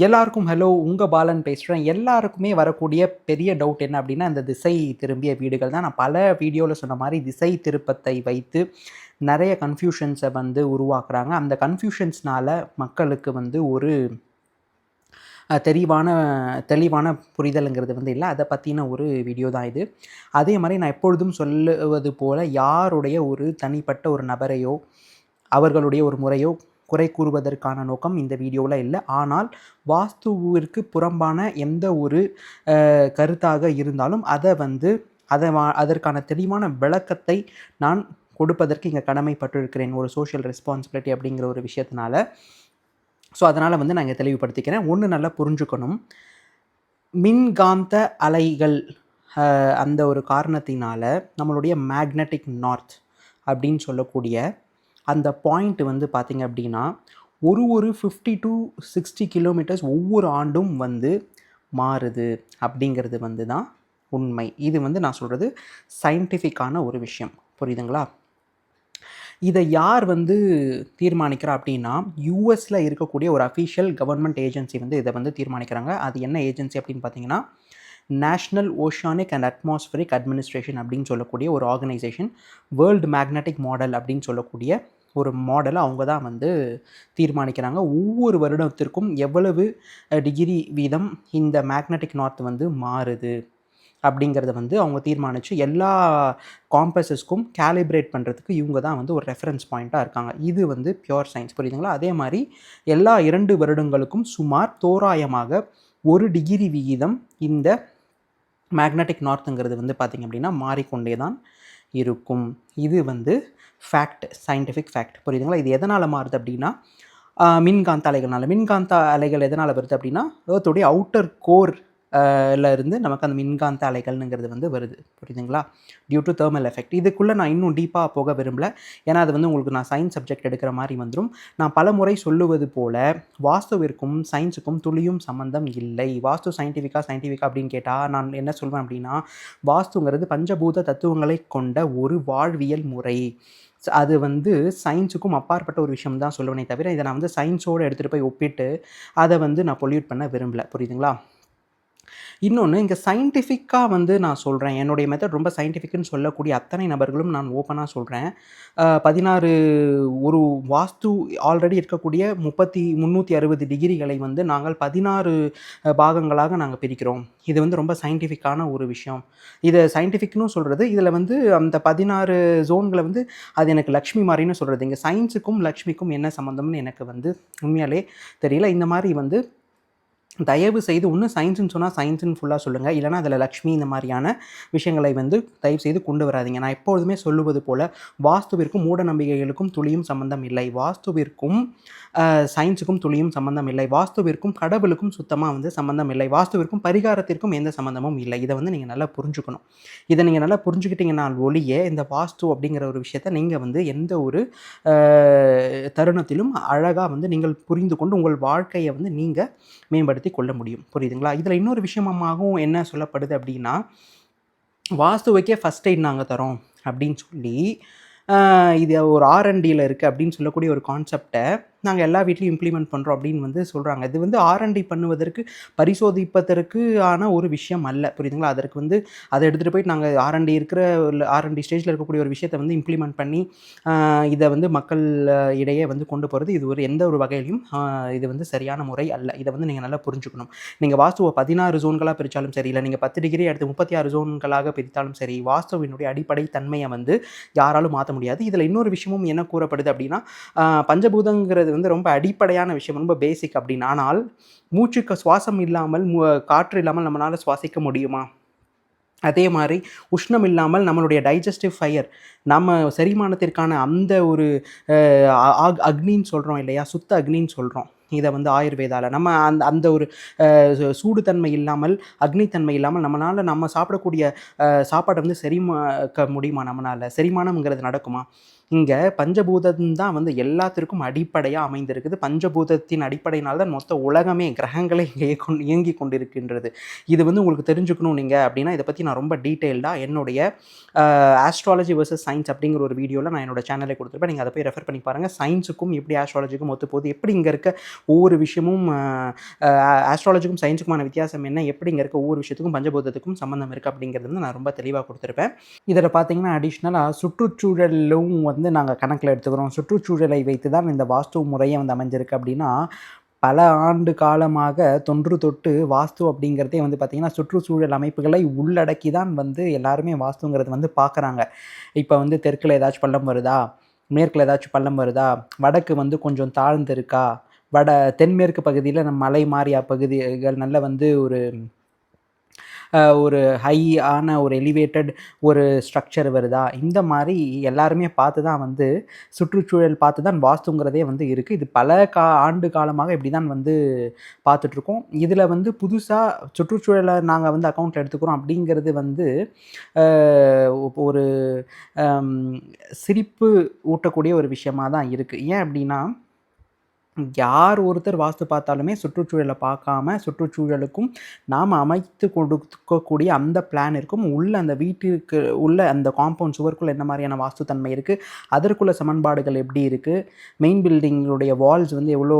எல்லாருக்கும் ஹலோ. உங்கள் பாலன் பேசுகிறேன். எல்லாருக்குமே வரக்கூடிய பெரிய டவுட் என்ன அப்படின்னா, இந்த திசை திரும்பிய வீடுகள் தான். நான் பல வீடியோவில் சொன்ன மாதிரி திசை திருப்பத்தை வைத்து நிறைய கன்ஃபியூஷன்ஸை உருவாக்குறாங்க. அந்த கன்ஃபியூஷன்ஸ்னால மக்களுக்கு ஒரு தெளிவான தெளிவான புரிதலுங்கிறது இல்லை. அதை பற்றின ஒரு வீடியோ தான் இது. அதே மாதிரி நான் எப்பொழுதும் சொல்லுவது போல் யாருடைய ஒரு தனிப்பட்ட ஒரு நபரையோ அவர்களுடைய ஒரு முறையோ குறை கூறுவதற்கான நோக்கம் இந்த வீடியோவில் இல்லை. ஆனால் வாஸ்துவிற்கு புறம்பான எந்த ஒரு கருத்தாக இருந்தாலும் அதற்கான தெளிவான விளக்கத்தை நான் கொடுப்பதற்கு இங்கே கடமைப்பட்டிருக்கிறேன், ஒரு சோஷியல் ரெஸ்பான்சிபிலிட்டி அப்படிங்கிற ஒரு விஷயத்தினால. ஸோ அதனால் நான் இங்கே தெளிவுபடுத்திக்கிறேன். ஒன்று நல்லா புரிஞ்சுக்கணும், மின்காந்த அலைகள் அந்த ஒரு காரணத்தினால நம்மளுடைய மேக்னெட்டிக் நார்த் அப்படின்னு சொல்லக்கூடிய அந்த பாயிண்ட் பார்த்திங்க அப்படின்னா ஒரு 50 to 60 கிலோமீட்டர்ஸ் ஒவ்வொரு ஆண்டும் மாறுது அப்படிங்கிறது தான் உண்மை. இது நான் சொல்கிறது சயின்டிஃபிக்கான ஒரு விஷயம், புரியுதுங்களா? இதை யார் தீர்மானிக்கிறா அப்படின்னா, யூஎஸில் இருக்கக்கூடிய ஒரு அஃபிஷியல் கவர்மெண்ட் ஏஜென்சி இதை தீர்மானிக்கிறாங்க. அது என்ன ஏஜென்சி அப்படின்னு பார்த்தீங்கன்னா, நேஷ்னல் ஓஷானிக் அண்ட் அட்மாஸ்ஃபரிக் அட்மினிஸ்ட்ரேஷன் அப்படின்னு சொல்லக்கூடிய ஒரு ஆர்கனைசேஷன். வேர்ல்டு மேக்னெட்டிக் மாடல் அப்படின்னு சொல்லக்கூடிய ஒரு மாடலை அவங்க தான் தீர்மானிக்கிறாங்க. ஒவ்வொரு வருடத்திற்கும் எவ்வளவு டிகிரி வீதம் இந்த மேக்னெட்டிக் நார்த் மாறுது அப்படிங்கிறத அவங்க தீர்மானித்து எல்லா காம்பஸஸ்க்கும் கேலிப்ரேட் பண்ணுறதுக்கு இவங்க தான் ஒரு ரெஃபரன்ஸ் பாயிண்ட்டாக இருக்காங்க. இது பியோர் சயின்ஸ், புரியுதுங்களா? அதே மாதிரி எல்லா 2 வருடங்களுக்கும் சுமார் தோராயமாக 1 டிகிரி விகிதம் இந்த மேக்னெட்டிக் நார்த்துங்கிறது பார்த்திங்க அப்படின்னா மாறிக்கொண்டே தான் இருக்கும். இது ஃபேக்ட், சயின்டிஃபிக் ஃபேக்ட், புரியுதுங்களா? இது எதனால் மாறுது அப்படின்னா, மின்காந்த அலைகள்னால. மின்காந்த அலைகள் எதனால் வருது அப்படின்னா, ஏர்த்துடைய அவுட்டர் கோர் இருந்து நமக்கு அந்த மின்காந்த அலைகள்ங்கிறது வருது, புரியுதுங்களா? Due to thermal effect. இதுக்குள்ளே நான் இன்னும் டீப்பாக போக விரும்பல, ஏன்னா அது உங்களுக்கு நான் சயின்ஸ் சப்ஜெக்ட் எடுக்கிற மாதிரி வந்துடும். நான் பல முறை சொல்லுவது போல் வாஸ்துவிற்கும் சயின்ஸுக்கும் துளியும் சம்மந்தம் இல்லை. வாஸ்து சயின்டிஃபிக்காக அப்படின்னு கேட்டால் நான் என்ன சொல்வேன் அப்படின்னா, வாஸ்துங்கிறது பஞ்சபூத தத்துவங்களை கொண்ட ஒரு வாழ்வியல் முறை. அது சயின்ஸுக்கும் அப்பாற்பட்ட ஒரு விஷயம் தான் சொல்லுவேனே தவிர, இதை நான் சயின்ஸோடு எடுத்துகிட்டு போய் ஒப்பிட்டு அதை நான் பொல்யூட் பண்ண விரும்பலை, புரியுதுங்களா? இன்னொன்று, இங்கே சயின்டிஃபிக்காக நான் சொல்கிறேன், என்னுடைய மெத்தட் ரொம்ப சயின்டிஃபிக்னு சொல்லக்கூடிய அத்தனை நபர்களும் நான் ஓப்பனாக சொல்கிறேன். 16 ஒரு வாஸ்து ஆல்ரெடி இருக்கக்கூடிய 360 டிகிரிகளை நாங்கள் 16 பாகங்களாக நாங்கள் பிரிக்கிறோம். இது ரொம்ப சயின்டிஃபிக்கான ஒரு விஷயம். இதை சயின்டிஃபிக்னு சொல்கிறது, இதில் அந்த 16 ஜோன்களை அது எனக்கு லக்ஷ்மி மாதிரின்னு சொல்கிறது. இங்கே சயின்ஸுக்கும் லக்ஷ்மிக்கும் என்ன சம்மந்தம்னு எனக்கு உண்மையாலே தெரியல. இந்த மாதிரி தயவு செய்து ஒன்று சயின்ஸுன்னு சொன்னால் சயின்ஸுன்னு ஃபுல்லாக சொல்லுங்கள், இல்லைனா அதில் லக்ஷ்மி இந்த மாதிரியான விஷயங்களை தயவு செய்து கொண்டு வராதிங்க. நான் எப்பொழுதுமே சொல்லுவது போல், வாஸ்துவிற்கும் மூட நம்பிக்கைகளுக்கும் துளியும் சம்மந்தம் இல்லை. வாஸ்துவிற்கும் சயின்ஸுக்கும் துளியும் சம்மந்தம் இல்லை. வாஸ்துவிற்கும் கடவுளுக்கும் சுத்தமாக சம்மந்தம் இல்லை. வாஸ்துவிற்கும் பரிகாரத்திற்கும் எந்த சம்மந்தமும் இல்லை. இதை நீங்கள் நல்லா புரிஞ்சுக்கணும். இதை நீங்கள் நல்லா புரிஞ்சுக்கிட்டீங்கன்னால் ஒழிய இந்த வாஸ்து அப்படிங்கிற ஒரு விஷயத்தை நீங்கள் எந்த ஒரு தருணத்திலும் அழகாக நீங்கள் புரிந்து கொண்டு உங்கள் வாழ்க்கையை நீங்கள் மேம்படுத்தி கொள்ள முடியும், புரியுதுங்களா? இதில் இன்னொரு விஷயமாகவும் என்ன சொல்லப்படுது அப்படின்னா, வாஸ்துவைக்கே ஃபஸ்ட் எய்ட் நாங்கள் தரோம் அப்படின்னு சொல்லி இது ஒரு R&Dயில் இருக்குது அப்படின்னு சொல்லக்கூடிய ஒரு கான்செப்டை நாங்கள் எல்லா வீட்லையும் இம்ப்ளிமெண்ட் பண்ணுறோம் அப்படின்னு சொல்கிறாங்க. இது R&D பண்ணுவதற்கு பரிசோதிப்பதற்கு ஆன ஒரு விஷயம் அல்ல, புரியுதுங்களா? அதற்கு அதை எடுத்துகிட்டு போயிட்டு நாங்கள் R&D ஸ்டேஜில் இருக்கக்கூடிய ஒரு விஷயத்தை இம்ப்ளிமெண்ட் பண்ணி இதை மக்கள் இடையே கொண்டு போகிறது இது எந்த ஒரு வகையிலையும் இது சரியான முறை அல்ல. இதை நீங்கள் நல்லா புரிஞ்சுக்கணும். நீங்கள் வாஸ்துவை 16 ஜோன்களாக பிரித்தாலும் சரி, இல்லை நீங்கள் 10 டிகிரி எடுத்து 36 ஜோன்களாக பிரித்தாலும் சரி, வாஸ்துவினுடைய அடிப்படை தன்மையை யாராலும் மாற்ற முடியாது. இதில் இன்னொரு விஷயமும் என்ன கூறப்படுது அப்படின்னா, பஞ்சபூதங்கிறது ரொம்ப அடிப்படையான விஷயம், ரொம்ப பேசிக் அப்படின்னு. ஆனால் மூச்சுக்கு சுவாசம் இல்லாமல் காற்று இல்லாமல் நம்மளால் சுவாசிக்க முடியுமா? அதே மாதிரி உஷ்ணம் இல்லாமல் நம்மளுடைய டைஜஸ்டிவ் ஃபயர், நம்ம செரிமானத்திற்கான அந்த ஒரு அக்னின்னு சொல்கிறோம் இல்லையா, சுத்த அக்னின்னு சொல்கிறோம். இதை ஆயுர்வேதாவில் நம்ம அந்த ஒரு சூடுத்தன்மை இல்லாமல், அக்னித்தன்மை இல்லாமல் நம்ம சாப்பிடக்கூடிய சாப்பாடை செரிமாக்க முடியுமா? நம்மளால் செரிமானம்ங்கிறது நடக்குமா? இங்கே பஞ்சபூதம் தான் வந்து எல்லாத்திற்கும் அடிப்படையாக அமைந்திருக்குது. பஞ்சபூதத்தின் அடிப்படையினால் தான் மொத்த உலகமே, கிரகங்களே இங்கே இயங்கி கொண்டிருக்கின்றது. இது வந்து உங்களுக்கு தெரிஞ்சுக்கணும் நீங்கள் அப்படின்னா, இதை பற்றி நான் ரொம்ப டீட்டெயில்டாக என்னுடைய ஆஸ்ட்ராலஜி வர்சஸ் சயின்ஸ் அப்படிங்கிற ஒரு வீடியோவில் நான் என்னோட சேனலை கொடுத்துருப்பேன். நீங்கள் அதை போய் ரெஃபர் பண்ணி பாருங்கள். சயின்ஸுக்கும் எப்படி ஆஸ்ட்ராலஜிக்கும் ஒத்து போகுது, எப்படி இங்கே இருக்க ஒவ்வொரு விஷயமும் ஆஸ்ட்ராலஜிக்கும் சயின்ஸுக்குமான வித்தியாசம் என்ன, எப்படி இங்கே இருக்க ஒவ்வொரு விஷயத்துக்கும் பஞ்சபூதத்துக்கும் சம்மந்தம் இருக்குது அப்படிங்கிறது வந்து நான் ரொம்ப தெளிவாக கொடுத்துருப்பேன். இதில் பார்த்தீங்கன்னா அடிஷ்னலாக சுற்றுச்சூழலும் வந்து நாங்கள் கணக்கில் எடுத்துக்கிறோம். சுற்றுச்சூழலை வைத்து தான் இந்த வாஸ்து முறையை வந்து அமைஞ்சிருக்கு அப்படின்னா, பல ஆண்டு காலமாக தொன்று தொட்டு வாஸ்து அப்படிங்கிறதே வந்து பார்த்திங்கன்னா சுற்றுச்சூழல் அமைப்புகளை உள்ளடக்கி தான் வந்து எல்லாருமே வாஸ்துங்கிறது வந்து பார்க்குறாங்க. இப்போ வந்து தெற்கில் ஏதாச்சும் பள்ளம் வருதா, மேற்கில் ஏதாச்சும் பள்ளம் வருதா, வடக்கு வந்து கொஞ்சம் தாழ்ந்து இருக்கா, தென்மேற்கு பகுதியில் நம்ம மலை மாறியா பகுதிகள் நல்ல வந்து ஒரு ஹை ஆன ஒரு எலிவேட்டட் ஒரு ஸ்ட்ரக்சர் வருதா, இந்த மாதிரி எல்லாருமே பார்த்து தான் வந்து சுற்றுச்சூழல் பார்த்து தான் வாஸ்துங்கிறதே வந்து இருக்குது. இது பல ஆண்டு காலமாக இப்படி தான் வந்து பார்த்துட்ருக்கோம். இதில் வந்து புதுசாக சுற்றுச்சூழலை நாங்கள் வந்து அக்கௌண்ட்டில் எடுத்துக்கிறோம் அப்படிங்கிறது வந்து ஒரு சிரிப்பு ஊட்டக்கூடிய ஒரு விஷயமாக தான் இருக்குது. ஏன் அப்படின்னா, யார் ஒருத்தர் வாஸ்து பார்த்தாலுமே சுற்றுச்சூழலை பார்க்காம சுற்றுச்சூழலுக்கும் நாம் அமைத்து கொடுக்கக்கூடிய அந்த பிளானிற்கும் உள்ள அந்த வீட்டிற்கு உள்ள அந்த காம்பவுண்ட் சுவருக்குள்ளே என்ன மாதிரியான வாஸ்துத்தன்மை இருக்குது, அதற்குள்ள சமன்பாடுகள் எப்படி இருக்குது, மெயின் பில்டிங்களுடைய வால்ஸ் வந்து எவ்வளோ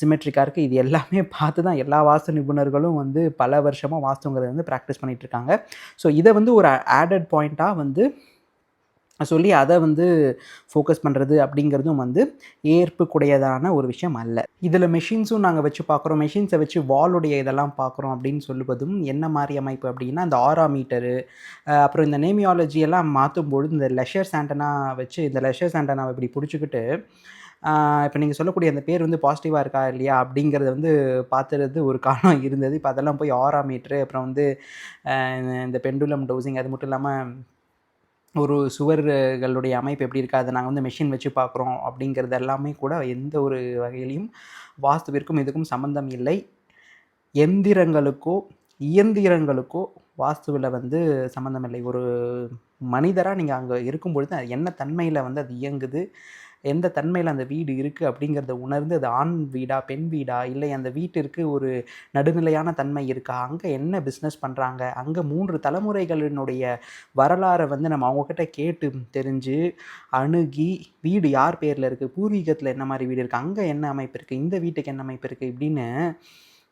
சிமெட்ரிக்காக இருக்குது, இது எல்லாமே பார்த்து தான் எல்லா வாஸ்து நிபுணர்களும் வந்து பல வருஷமாக வாஸ்துங்கிறத வந்து ப்ராக்டிஸ் பண்ணிகிட்ருக்காங்க. ஸோ இதை வந்து ஒரு ஆடட் பாயிண்ட்டாக வந்து சொல்லி அதை வந்து ஃபோக்கஸ் பண்ணுறது அப்படிங்கிறதும் வந்து ஏற்புக்குடையதான ஒரு விஷயம் அல்ல. இதில் மெஷின்ஸும் நாங்கள் வச்சு பார்க்குறோம். மெஷின்ஸை வச்சு வாலுடைய இதெல்லாம் பார்க்குறோம் அப்படின்னு சொல்லுவதும் என்ன மாதிரி அமைப்பு அப்படின்னா, இந்த ஆரா மீட்டரு, அப்புறம் இந்த நேமியாலஜி எல்லாம் மாற்றும்பொழுது இந்த லெஷர் ஆண்டனா வச்சு இந்த லெஷர் ஆண்டனாவை இப்படி பிடிச்சிக்கிட்டு இப்போ நீங்கள் சொல்லக்கூடிய அந்த பேர் வந்து பாசிட்டிவாக இருக்கா இல்லையா அப்படிங்கிறத வந்து பார்த்துறது ஒரு காலம் இருந்தது. இப்போ அதெல்லாம் போய் ஆரா மீட்ரு, அப்புறம் வந்து இந்த பெண்டுலம் டோசிங், அது மட்டும் இல்லாமல் ஒரு சுவர்களுடைய அமைப்பு எப்படி இருக்குது, அதை நாங்கள் வந்து மெஷின் வச்சு பார்க்குறோம் அப்படிங்கிறது எல்லாமே கூட எந்த ஒரு வகையிலையும் வாஸ்துவிற்கும் இதுக்கும் சம்மந்தம் இல்லை. எந்திரங்களுக்கோ இயந்திரங்களுக்கோ வாஸ்துவில் வந்து சம்மந்தம் இல்லை. ஒரு மனிதராக நீங்கள் அங்கே இருக்கும்பொழுது அது என்ன தன்மையில் வந்து அது இயங்குது, எந்த தன்மையில் அந்த வீடு இருக்குது அப்படிங்கிறத உணர்ந்து அது ஆண் வீடா பெண் வீடா, இல்லை அந்த வீட்டிற்கு ஒரு நடுநிலையான தன்மை இருக்கா, அங்கே என்ன பிஸ்னஸ் பண்ணுறாங்க, அங்கே 3 தலைமுறைகளினுடைய வரலாறை வந்து நம்ம அவங்கக்கிட்ட கேட்டு தெரிஞ்சு அணுகி வீடு யார் பேரில் இருக்குது, பூர்வீகத்தில் என்ன மாதிரி வீடு இருக்குது, அங்கே என்ன அமைப்பு இருக்குது, இந்த வீட்டுக்கு என்ன அமைப்பு இருக்குது இப்படின்னு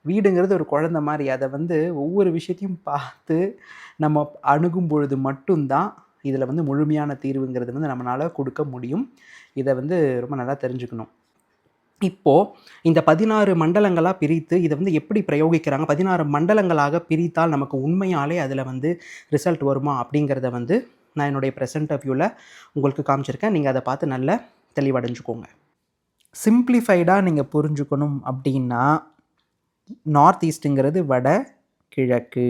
வீடுங்கிறது ஒரு குழந்தை மாதிரி அதை வந்து ஒவ்வொரு விஷயத்தையும் பார்த்து நம்ம அணுகும் பொழுது மட்டும்தான் இதில் வந்து முழுமையான தீர்வுங்கிறது வந்து நம்மளால் கொடுக்க முடியும். இதை வந்து ரொம்ப நல்லா தெரிஞ்சுக்கணும். இப்போது இந்த 16 மண்டலங்களாக பிரித்து இதை வந்து எப்படி பிரயோகிக்கிறாங்க, 16 மண்டலங்களாக பிரித்தால் நமக்கு உண்மையாலே அதில் வந்து ரிசல்ட் வருமா அப்படிங்கிறத வந்து நான் என்னுடைய ப்ரெசன்ட் வியூவில் உங்களுக்கு காமிச்சிருக்கேன். நீங்கள் அதை பார்த்து நல்லா தெளிவடைஞ்சுக்கோங்க. சிம்பிளிஃபைடாக நீங்கள் புரிஞ்சுக்கணும் அப்படின்னா, நார்த் ஈஸ்ட்டுங்கிறது வட கிழக்கு,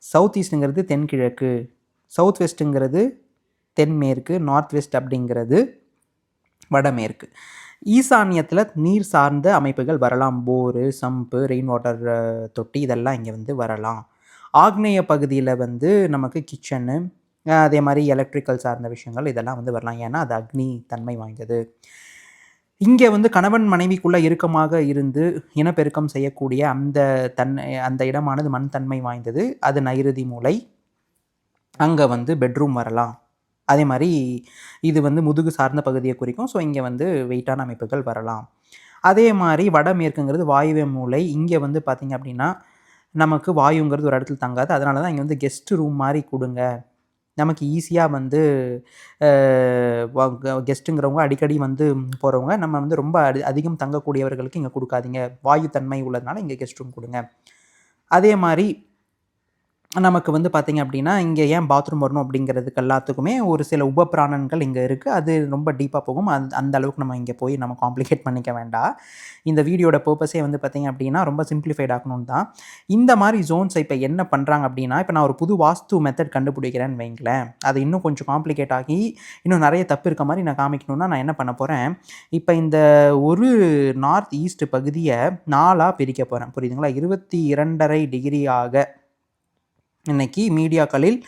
சவுத் ஈஸ்ட்டுங்கிறது தென்கிழக்கு, சவுத் வெஸ்ட்டுங்கிறது தென்மேற்கு, நார்த் வெஸ்ட் அப்படிங்கிறது வடமேற்கு. ஈசானியத்தில் நீர் சார்ந்த அமைப்புகள் வரலாம். போரு, சம்பு, ரெயின் வாட்டர் தொட்டி இதெல்லாம் இங்கே வந்து வரலாம். ஆக்னேய பகுதியில் வந்து நமக்கு கிச்சனு, அதே மாதிரி எலக்ட்ரிக்கல் சார்ந்த விஷயங்கள் இதெல்லாம் வந்து வரலாம். ஏன்னா அது அக்னி தன்மை வாய்ந்தது. இங்கே வந்து கணவன் மனைவிக்குள்ளே இறுக்கமாக இருந்து இனப்பெருக்கம் செய்யக்கூடிய அந்த இடமானது மண் தன்மை வாய்ந்தது. அது நைருதி மூலை. அங்கே வந்து பெட்ரூம் வரலாம். அதே மாதிரி இது வந்து முதுகு சார்ந்த பகுதியை குறிக்கும். ஸோ இங்கே வந்து வெயிட்டான அமைப்புகள் வரலாம். அதே மாதிரி வடமேற்குங்கிறது வாயுவே மூலை. இங்கே வந்து பார்த்திங்க அப்படின்னா நமக்கு வாயுங்கிறது ஒரு இடத்துல தங்காது. அதனால தான் இங்கே வந்து கெஸ்ட் ரூம் மாதிரி கொடுங்க. நமக்கு ஈஸியாக வந்து கெஸ்ட்டுங்கிறவங்க அடிக்கடி வந்து போகிறவங்க, நம்ம வந்து ரொம்ப அதிகம் தங்கக்கூடியவர்களுக்கு இங்கே கொடுக்காதீங்க. வாயு தன்மை உள்ளதுனால இங்கே கெஸ்ட் ரூம் கொடுங்க. அதே மாதிரி நமக்கு வந்து பார்த்திங்க அப்படின்னா இங்கே ஏன் பாத்ரூம் வரணும் அப்படிங்கிறதுக்கு எல்லாத்துக்குமே ஒரு சில உபபிராணங்கள் இங்கே இருக்குது. அது ரொம்ப டீப்பாக போகும். அந்த அளவுக்கு நம்ம இங்கே போய் நம்ம காம்ப்ளிகேட் பண்ணிக்க வேண்டாம். இந்த வீடியோட பர்பஸே வந்து பார்த்திங்க அப்படின்னா ரொம்ப சிம்பிளிஃபைட் ஆகணும்னு தான். இந்த மாதிரி ஜோன்ஸை இப்போ என்ன பண்ணுறாங்க அப்படின்னா, இப்போ நான் ஒரு புது வாஸ்து மெத்தட் கண்டுபிடிக்கிறேன்னு வைங்களேன், அது இன்னும் கொஞ்சம் காம்ப்ளிகேட் ஆகி இன்னும் நிறைய தப்பு இருக்க மாதிரி நான் காமிக்கணுன்னா நான் என்ன பண்ண போகிறேன், இப்போ இந்த ஒரு நார்த் ஈஸ்ட் பகுதியை 4ஆக பிரிக்க போகிறேன். புரியுதுங்களா? 22.5 டிகிரியாக இன்றைக்கி மீடியாக்களில்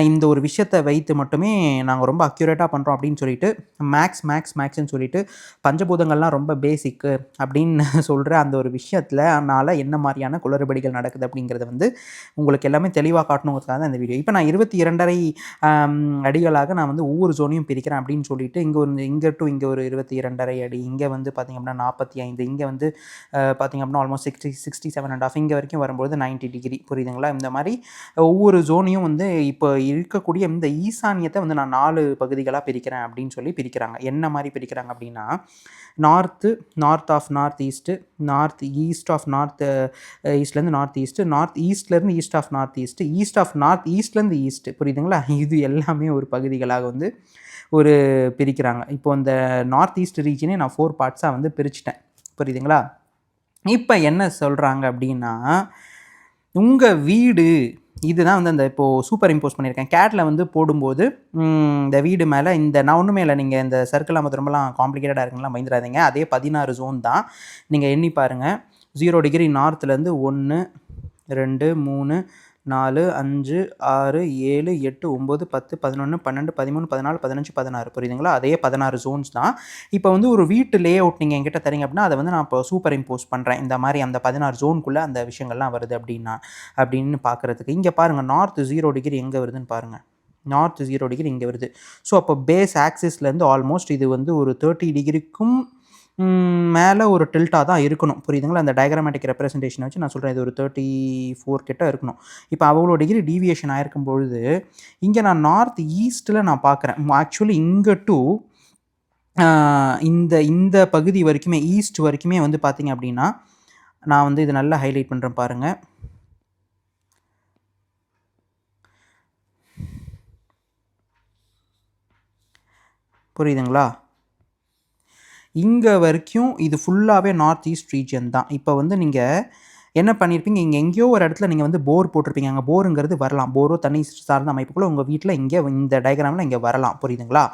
இந்த ஒரு விஷயத்த வைத்து மட்டுமே நாங்கள் ரொம்ப அக்யூரேட்டாக பண்ணுறோம் அப்படின்னு சொல்லிட்டு மேக்ஸ்ன்னு சொல்லிட்டு பஞ்சபூதங்கள்லாம் ரொம்ப பேசிக்கு அப்படின்னு சொல்கிற அந்த ஒரு விஷயத்தில்னால என்ன மாதிரியான குளறுபடிகள் நடக்குது அப்படிங்கிறத வந்து உங்களுக்கு எல்லாமே தெளிவாக காட்டணுங்கிறதுக்காக தான் இந்த வீடியோ. இப்போ நான் 22.5 அடிகளாக நான் வந்து ஒவ்வொரு ஜோனையும் பிரிக்கிறேன் அப்படின்னு சொல்லிட்டு இங்கே டு இங்கே ஒரு 22.5 அடி, இங்கே வந்து பார்த்திங்க அப்படின்னா 45, இங்கே வந்து பார்த்திங்க அப்படின்னா ஆல்மோஸ்ட் 67.5 இங்கே வரைக்கும் வரும்போது 90 டிகிரி. புரியுதுங்களா? இந்த மாதிரி ஒவ்வொரு ஜோனையும் வந்து இப்போ இருக்கக்கூடிய இந்த ஈசானியத்தை வந்து நான் 4 பகுதிகளாக பிரிக்கிறேன் அப்படின்னு சொல்லி பிரிக்கிறாங்க. என்ன மாதிரி பிரிக்கிறாங்க அப்படின்னா, north of north east, north east of north ஈஸ்ட்லேருந்து நார்த் ஈஸ்ட்டு, நார்த் ஈஸ்ட்லேருந்து east of north east, east of north ஈஸ்ட்லேருந்து ஈஸ்ட்டு. புரியுதுங்களா? இது எல்லாமே ஒரு பகுதிகளாக வந்து ஒரு பிரிக்கிறாங்க. இப்போ இந்த நார்த் ஈஸ்ட் ரீஜனே நான் 4 பார்ட்ஸாக வந்து பிரிச்சுட்டேன். புரியுதுங்களா? இப்போ என்ன சொல்கிறாங்க அப்படின்னா, உங்கள் வீடு இதுதான் வந்து அந்த இப்போது சூப்பர் இம்போஸ் பண்ணியிருக்கேன். கேட்டில் வந்து போடும்போது இந்த வீடு மேலே நான் ஒன்றுமே இல்லை, நீங்கள் இந்த சர்க்கிள் நம்ம ரொம்பலாம் காம்ப்ளிகேட்டடாக இருக்குங்களா பயந்துடாதீங்க. அதே 16 ஜோன் தான். நீங்கள் எண்ணி பாருங்கள். 0 டிகிரி நார்த்துலேருந்து 1 2 3 4 5 6 7 8 9 10 11 12 13 14 15 16. புரியுதுங்களா? அதே 16 ஜோன்ஸ் தான். இப்போ வந்து ஒரு வீட்டு லே அவுட் நீங்கள் என்கிட்ட தரீங்க அப்படின்னா அதை வந்து நான் இப்போ சூப்பர் இம்போஸ் பண்ணுறேன். இந்த மாதிரி அந்த 16 ஜோனுக்குள்ளே அந்த விஷயங்கள்லாம் வருது அப்படின்னு பார்க்குறதுக்கு. இங்கே பாருங்கள், நார்த் 0 டிகிரி எங்கே வருதுன்னு பாருங்கள். நார்த் 0 டிகிரி இங்கே வருது. ஸோ அப்போ பேஸ் ஆக்சிஸ்லேருந்து ஆல்மோஸ்ட் இது வந்து ஒரு 30 டிகிரிக்கும் மேலே ஒரு டில்ட்டாக தான் இருக்கணும். புரியுதுங்களா? அந்த டயக்ராமேட்டிக் ரெப்ரசன்டேஷன் வச்சு நான் சொல்கிறேன். இது ஒரு 34 கிட்ட இருக்கணும். இப்போ அவ்வளோ டிகிரி டீவியேஷன் ஆயிருக்கும் பொழுது இங்கே நான் நார்த் ஈஸ்ட்டில் நான் பார்க்குறேன். ஆக்சுவலி இங்கே டு இந்த பகுதி வரைக்குமே, ஈஸ்ட் வரைக்குமே வந்து பார்த்திங்க அப்படின்னா, நான் வந்து இது நல்லா ஹைலைட் பண்ணுறேன் பாருங்கள். புரியுதுங்களா? இங்கே வரைக்கும் இது ஃபுல்லாகவே நார்த் ஈஸ்ட் ரீஜன் தான். இப்போ வந்து நீங்கள் என்ன பண்ணியிருப்பீங்க, இங்கே எங்கேயோ ஒரு இடத்துல நீங்கள் வந்து போர் போட்டிருப்பீங்க. அங்கே போருங்கிறது வரலாம். போரோ தண்ணி சார்ந்த அமைப்புக்குள்ள உங்கள் வீட்டில் இங்கே இந்த டயக்ராமில் இங்கே வரலாம். புரியுதுங்களா?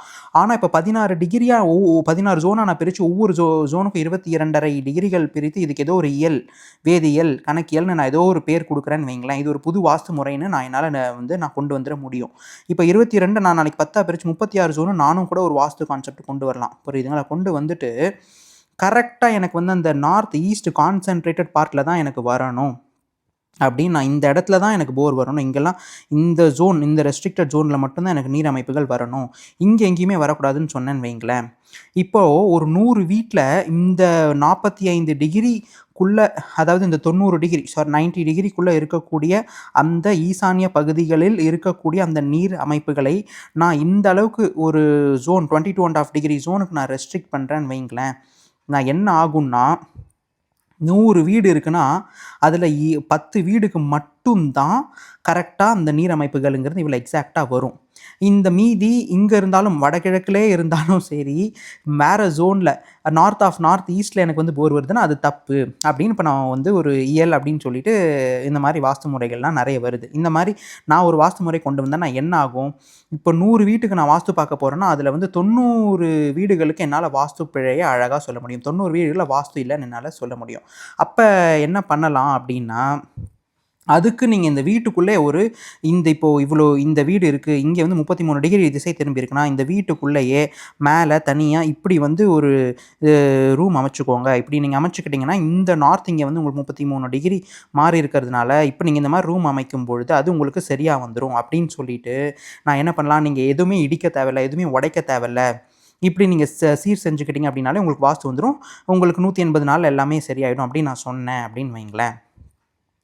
ஆனால் இப்போ 16 டிகிரியாக 16 ஜோனாக நான் பிரித்து ஒவ்வொரு ஜோனுக்கும் 22.5 டிகிரிகள் பிரித்து இதுக்கு ஏதோ ஒரு வேதியியல், கணக்கியல்னு நான் ஏதோ ஒரு பேர் கொடுக்குறேன்னு வைங்களேன். இது ஒரு புது வாஸ்து முறைன்னு நான் கொண்டு வந்துட முடியும். இப்போ 22 நான் நாளைக்கு 10 பிரித்து 36 ஜோனு நானும் கூட ஒரு வாஸ்து கான்செப்ட் கொண்டு வரலாம். புரியுதுங்களா? கொண்டு வந்துட்டு கரெக்டாக எனக்கு வந்து அந்த நார்த் ஈஸ்ட் கான்சென்ட்ரேட்டட் பார்ட்டில் தான் எனக்கு வரணும் அப்படின்னு நான் இந்த இடத்துல தான் எனக்கு போர் வரணும். இங்கெல்லாம் இந்த ரெஸ்ட்ரிக்டட் ஜோனில் மட்டும்தான் எனக்கு நீர் அமைப்புகள் வரணும். இங்கே எங்கேயுமே வரக்கூடாதுன்னு சொன்னேன்னு வைங்களேன். இப்போது ஒரு 100 வீட்டில் இந்த 45 டிகிரிக்குள்ளே, அதாவது இந்த 90 டிகிரிக்குள்ளே இருக்கக்கூடிய அந்த ஈசானிய பகுதிகளில் இருக்கக்கூடிய அந்த நீர் அமைப்புகளை நான் இந்த அளவுக்கு ஒரு ஜோன் 22.5 டிகிரி ஜோனுக்கு நான் ரெஸ்ட்ரிக்ட் பண்ணுறேன்னு வைங்களேன். நான் என்ன ஆகும்னா, 100 வீடு இருக்குன்னா அதில் 10 வீடுக்கு மட்டும்தான் கரெக்டாக அந்த நீர் அமைப்புகள்ங்கிறது இவ்வளோ எக்ஸாக்டாக வரும். இந்த மீதி இங்கே இருந்தாலும் வடகிழக்கிலே இருந்தாலும் சரி, வேறு ஜோனில் நார்த் ஈஸ்ட்டில் எனக்கு வந்து போர் வருதுன்னா அது தப்பு அப்படின்னு இப்போ நான் வந்து ஒரு இயல் அப்படின்னு சொல்லிட்டு இந்த மாதிரி வாஸ்து முறைகள்லாம் நிறைய வருது. இந்த மாதிரி நான் ஒரு வாஸ்து முறை கொண்டு வந்தேன்னா என்ன ஆகும், இப்போ 100 வீட்டுக்கு நான் வாஸ்து பார்க்க போகிறேன்னா அதில் வந்து 90 வீடுகளுக்கு என்னால் வாஸ்து பிழையை அழகாக சொல்ல முடியும். 90 வீடுகளில் வாஸ்து இல்லைன்னு என்னால் சொல்ல முடியும். அப்போ என்ன பண்ணலாம் அப்படின்னா, அதுக்கு நீங்கள் இந்த வீட்டுக்குள்ளே இந்த வீடு இருக்குது, இங்கே வந்து 33 டிகிரி திசை திரும்பி இருக்குன்னா இந்த வீட்டுக்குள்ளேயே மேலே தனியாக இப்படி வந்து ஒரு ரூம் அமைச்சுக்கோங்க. இப்படி நீங்கள் அமைச்சுக்கிட்டிங்கன்னா இந்த நார்த் இங்கே வந்து உங்களுக்கு 33 டிகிரி மாறி இருக்கிறதுனால இப்போ நீங்கள் இந்த மாதிரி ரூம் அமைக்கும் பொழுது அது உங்களுக்கு சரியாக வந்துடும் அப்படின்னு சொல்லிட்டு நான் என்ன பண்ணலாம், நீங்கள் எதுவுமே இடிக்க தேவையில்லை, எதுவுமே உடைக்க தேவையில்லை, இப்படி நீங்கள் சீர் செஞ்சுக்கிட்டீங்க அப்படின்னாலே உங்களுக்கு வாஸ்து வந்துடும், உங்களுக்கு 180 நாள் எல்லாமே சரியாயிடும் அப்படின்னு நான் சொன்னேன் அப்படின்னு வைங்களேன்.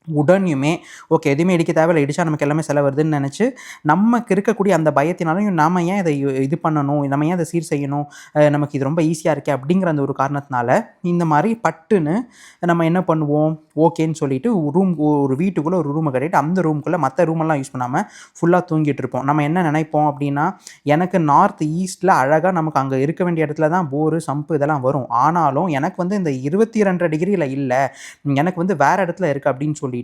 உடனேயுமே ஓகே, எதுவுமே இடிக்க தேவையில்லை, இடித்தா நமக்கு எல்லாமே செலவு வருதுன்னு நினச்சி நமக்கு இருக்கக்கூடிய அந்த பயத்தினாலையும் நாம் ஏன் இதை இது பண்ணணும், நம்ம ஏன் அதை சீர் செய்யணும், நமக்கு இது ரொம்ப ஈஸியாக இருக்கே அப்படிங்கிற அந்த ஒரு காரணத்தினால இந்த மாதிரி பட்டுன்னு நம்ம என்ன பண்ணுவோம், ஓகேன்னு சொல்லிட்டு ஒரு வீட்டுக்குள்ளே ஒரு ரூமை கட்டிட்டு அந்த ரூமுக்குள்ளே மற்ற ரூமெல்லாம் யூஸ் பண்ணாமல் ஃபுல்லாக தூங்கிட்டு இருப்போம். நம்ம என்ன நினைப்போம் அப்படின்னா, எனக்கு நார்த் ஈஸ்ட்டில் அழகாக நமக்கு அங்கே இருக்க வேண்டிய இடத்துல தான் போரு, சம்பு இதெல்லாம் வரும். ஆனாலும் எனக்கு வந்து இந்த 22.5 டிகிரியில் இல்லை, எனக்கு வந்து வேறு இடத்துல இருக்குது அப்படின்னு சொல்லிட்டு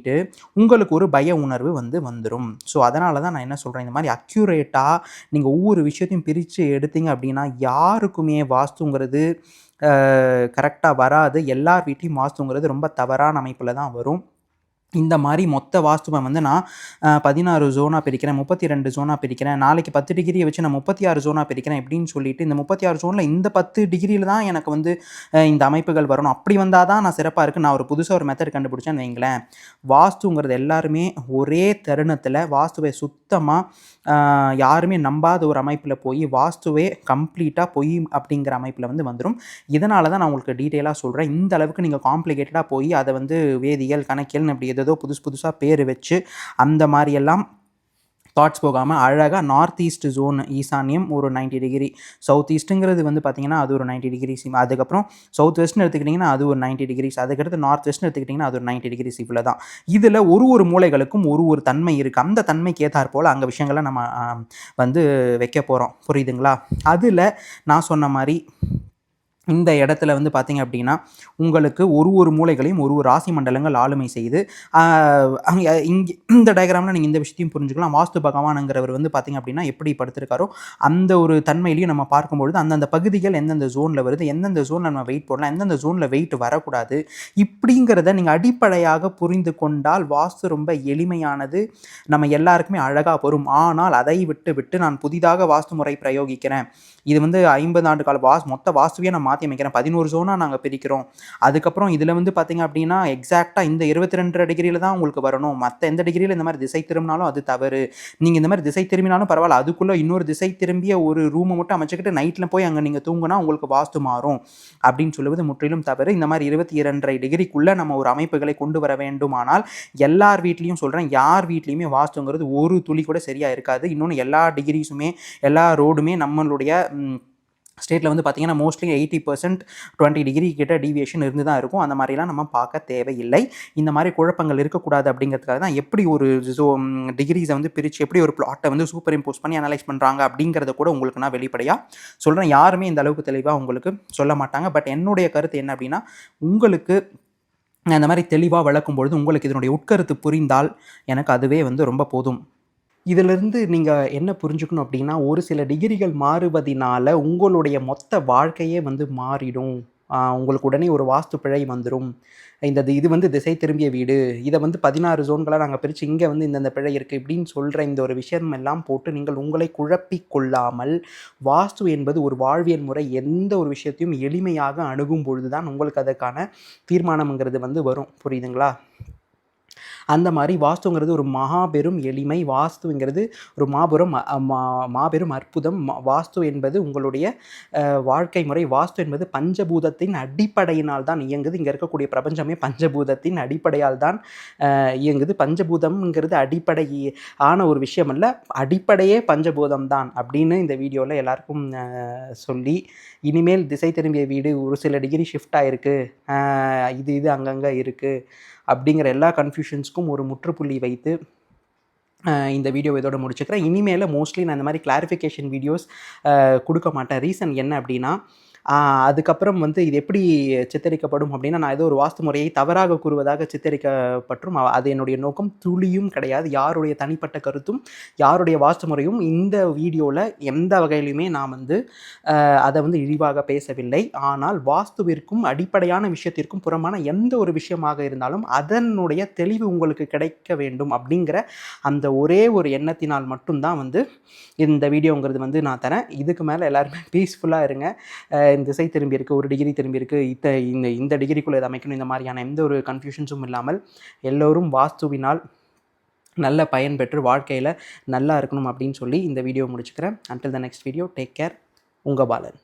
உங்களுக்கு ஒரு பய உணர்வு வந்துடும். ஸோ அதனால தான் நான் என்ன சொல்கிறேன், இந்த மாதிரி அக்யூரேட்டாக நீங்கள் ஒவ்வொரு விஷயத்தையும் பிரித்து எடுத்தீங்க அப்படின்னா யாருக்குமே வாஸ்துங்கிறது கரெக்டாக வராது. எல்லார் வீட்டையும் வாஸ்துங்கிறது ரொம்ப தவறான அமைப்பில் தான் வரும். இந்த மாதிரி மொத்த வாஸ்துவை வந்து நான் 16 ஜோனாக பிரிக்கிறேன், 32 ஜோனாக பிரிக்கிறேன், நாளைக்கு 10 டிகிரியை வச்சு நான் 36 ஜோனாக பிரிக்கிறேன் இப்படின்னு சொல்லிட்டு, இந்த 36 ஜோனில் இந்த 10 டிகிரியில் தான் எனக்கு வந்து இந்த அமைப்புகள் வரணும், அப்படி வந்தால் தான் நான் சிறப்பாக இருக்குன்னு நான் ஒரு புதுசாக ஒரு மெத்தட் கண்டுபிடிச்சேன்னு வைங்களேன். வாஸ்துங்கிறது எல்லாருமே ஒரே தருணத்தில் வாஸ்துவை சுத்தமாக யாருமே நம்பாத ஒரு அமைப்பில் போய் வாஸ்துவே கம்ப்ளீட்டாக பொய் அப்படிங்கிற அமைப்பில் வந்து வந்துடும். இதனால தான் நான் உங்களுக்கு டீட்டெயிலாக சொல்கிறேன். இந்த அளவுக்கு நீங்கள் காம்ப்ளிகேட்டடாக போய் அதை வந்து வேதியியல் கணக்கியல்னு அப்படி ஏதோ புதுசாக பேர் வச்சு அந்த மாதிரியெல்லாம் தாட்ஸ் போகாமல் அழகாக நார்த் ஈஸ்ட் ஜோன் ஈசானியம் ஒரு 90 டிகிரி, சவுத் ஈஸ்ட்டுங்கிறது வந்து பார்த்திங்கன்னா அது ஒரு 90 டிகிரிஸ், அதுக்கப்புறம் சவுத் வெஸ்ட்னு எடுத்துக்கிட்டிங்கன்னா அது ஒரு 90 டிகிரிஸ், அதுக்கடுத்து நார்த் வெஸ்ட்னு எடுத்துக்கிட்டிங்கன்னா அது ஒரு 90 டிகிரிஸ். இவ்வளோ தான். இதில் ஒரு மூலைகளுக்கும் ஒரு தன்மை இருக்குது. அந்த தன்மைக்கு ஏற்றாற் போல் அங்கே விஷயங்களை நம்ம வந்து வைக்க போகிறோம். புரியுதுங்களா? அதில் நான் சொன்ன மாதிரி இந்த இடத்துல வந்து பார்த்திங்க அப்படின்னா உங்களுக்கு ஒரு மூலைகளையும் ஒரு ராசி மண்டலங்கள் ஆளுமை செய்து அங்கே இங்கே இந்த டயக்ராமில் நீங்கள் இந்த விஷயத்தையும் புரிஞ்சுக்கலாம். வாஸ்து பகவானுங்கிறவர் வந்து பார்த்திங்க அப்படின்னா எப்படி படுத்திருக்காரோ அந்த ஒரு தன்மையிலையும் நம்ம பார்க்கும்பொழுது அந்தந்த பகுதிகள் எந்தெந்த ஜோனில் வருது, எந்தெந்த ஜோனில் நம்ம வெயிட் போடலாம், எந்தெந்த ஜோனில் வெயிட் வரக்கூடாது, இப்படிங்கிறத நீங்கள் அடிப்படையாக புரிந்து கொண்டால் வாஸ்து ரொம்ப எளிமையானது, நம்ம எல்லாருக்குமே அழகாக வரும். ஆனால் அதை விட்டு நான் புதிதாக வாஸ்து முறை பிரயோகிக்கிறேன், இது வந்து 50 ஆண்டு கால மொத்த வாஸ்துவையே நான் மாற்றி அமைக்கிறேன், 11 ஜோனாக நாங்கள் பிரிக்கிறோம், அதுக்கப்புறம் இதில் வந்து பார்த்திங்க அப்படின்னா எக்ஸாக்டாக இந்த 22 டிகிரியில் தான் உங்களுக்கு வரணும், மற்ற எந்த டிகிரியில் இந்த மாதிரி திசை திரும்பினாலும் அது தவறு, நீங்கள் இந்த மாதிரி திசை திரும்பினாலும் பரவாயில்ல, அதுக்குள்ளே இன்னொரு திசை திரும்பிய ஒரு ரூமை மட்டும் அமைச்சிக்கிட்டு நைட்டில் போய் அங்கே நீங்கள் தூங்கினா உங்களுக்கு வாஸ்து மாறும் அப்படின்னு சொல்லுவது முற்றிலும் தவறு. இந்த மாதிரி 22.5 டிகிரிக்குள்ளே நம்ம ஒரு அமைப்புகளை கொண்டு வர வேண்டுமானால் எல்லார் வீட்லேயும் சொல்கிறேன், யார் வீட்லேயுமே வாஸ்துங்கிறது ஒரு துளி கூட சரியாக இருக்காது. இன்னொன்று எல்லா டிகிரிஸுமே எல்லா ரோடுமே நம்மளுடைய ஸ்டேட்டில் வந்து பார்த்திங்கன்னா மோஸ்ட்லி 80% 20 டிகிரி கிட்ட டீவியேஷன் இருந்து தான் இருக்கும். அந்த மாதிரிலாம் நம்ம பார்க்க தேவையில்லை. இந்த மாதிரி குழப்பங்கள் இருக்கக்கூடாது அப்படிங்கிறதுக்காக தான் எப்படி ஒரு டிகிரிஸை வந்து பிரித்து எப்படி ஒரு பிளாட்டை வந்து சூப்பர் இம்போஸ் பண்ணி அனலைஸ் பண்ணுறாங்க அப்படிங்கிறத கூட உங்களுக்கு நான் வெளிப்படையாக சொல்கிறேன். யாருமே இந்த அளவுக்கு தெளிவாக உங்களுக்கு சொல்ல மாட்டாங்க. பட் என்னுடைய கருத்து என்ன அப்படின்னா, உங்களுக்கு அந்த மாதிரி தெளிவாக விளக்கும்பொழுது உங்களுக்கு இதனுடைய உட்கருத்து புரிந்தால் எனக்கு அதுவே வந்து ரொம்ப போதும். இதிலிருந்து நீங்கள் என்ன புரிஞ்சுக்கணும் அப்படின்னா, ஒரு சில டிகிரிகள் மாறுவதினால உங்களுடைய மொத்த வாழ்க்கையே வந்து மாறிடும். உங்களுக்கு உடனே ஒரு வாஸ்து பிழை வந்துடும். இது வந்து திசை திரும்பிய வீடு, இதை வந்து 16 ஜோன்களாக நாங்கள் பிரித்து இங்கே வந்து இந்தந்த பிழை இருக்குது இப்படின்னு சொல்கிற இந்த ஒரு விஷயம் எல்லாம் போட்டு நீங்கள் உங்களை குழப்பிக் கொள்ளாமல், வாஸ்து என்பது ஒரு வாழ்வியல் முறை, எந்த ஒரு விஷயத்தையும் எளிமையாக அணுகும் பொழுது தான் உங்களுக்கு அதற்கான தீர்மானம்ங்கிறது வந்து வரும். புரியுதுங்களா? அந்த மாதிரி வாஸ்துங்கிறது ஒரு மாபெரும் எளிமை, வாஸ்துங்கிறது ஒரு மாபெரும் அற்புதம். வாஸ்து என்பது உங்களுடைய வாழ்க்கை முறை. வாஸ்து என்பது பஞ்சபூதத்தின் அடிப்படையினால் தான் இயங்குது. இங்கே இருக்கக்கூடிய பிரபஞ்சமே பஞ்சபூதத்தின் அடிப்படையால் தான் இயங்குது. பஞ்சபூதம்ங்கிறது அடிப்படை ஆன ஒரு விஷயம் அல்ல, அடிப்படையே பஞ்சபூதம் தான் அப்படின்னு இந்த வீடியோவில் எல்லாருக்கும் சொல்லி, இனிமேல் திசை திரும்பிய வீடு ஒரு சில டிகிரி ஷிஃப்ட் ஆகிருக்கு, இது அங்கங்கே இருக்குது அப்படிங்கிற எல்லா கன்ஃபியூஷன்ஸ்க்கும் ஒரு முற்றுப்புள்ளி வைத்து இந்த வீடியோ இதோட முடிச்சுக்கிறேன். இனிமேல் மோஸ்ட்லி நான் இந்த மாதிரி கிளாரிஃபிகேஷன் வீடியோஸ் கொடுக்க மாட்டேன். ரீசன் என்ன அப்படின்னா, அதுக்கப்புறம் வந்து இது எப்படி சித்தரிக்கப்படும் அப்படின்னா, நான் ஏதோ ஒரு வாஸ்து முறையை தவறாக கூறுவதாக சித்தரிக்கப்பட்டும் அது என்னுடைய நோக்கம் துளியும் கிடையாது. யாருடைய தனிப்பட்ட கருத்தும் யாருடைய வாஸ்து முறையும் இந்த வீடியோவில் எந்த வகையிலுமே நான் வந்து அதை வந்து இழிவாக பேசவில்லை. ஆனால் வாஸ்துவிற்கும் அடிப்படையான விஷயத்திற்கும் புறமான எந்த ஒரு விஷயமாக இருந்தாலும் அதனுடைய தெளிவு உங்களுக்கு கிடைக்க வேண்டும் அப்படிங்கிற அந்த ஒரே ஒரு எண்ணத்தினால் மட்டும்தான் வந்து இந்த வீடியோங்கிறது வந்து நான் தரேன். இதுக்கு மேலே எல்லாருமே பீஸ்ஃபுல்லாக இருங்க. இந்த திசை திரும்பி இருக்குது, ஒரு டிகிரி திரும்பி இருக்குது, இந்த டிகிரிக்குள்ளே இதை அமைக்கணும், இந்த மாதிரியான எந்த ஒரு கன்ஃபியூஷன்ஸும் இல்லாமல் எல்லோரும் வாஸ்துவினால் நல்ல பயன் பெற்று வாழ்க்கையில் நல்லா இருக்கணும் அப்படின்னு சொல்லி இந்த வீடியோ முடிச்சுக்கிறேன். Until the next video, take care. உங்கள் பாலன்.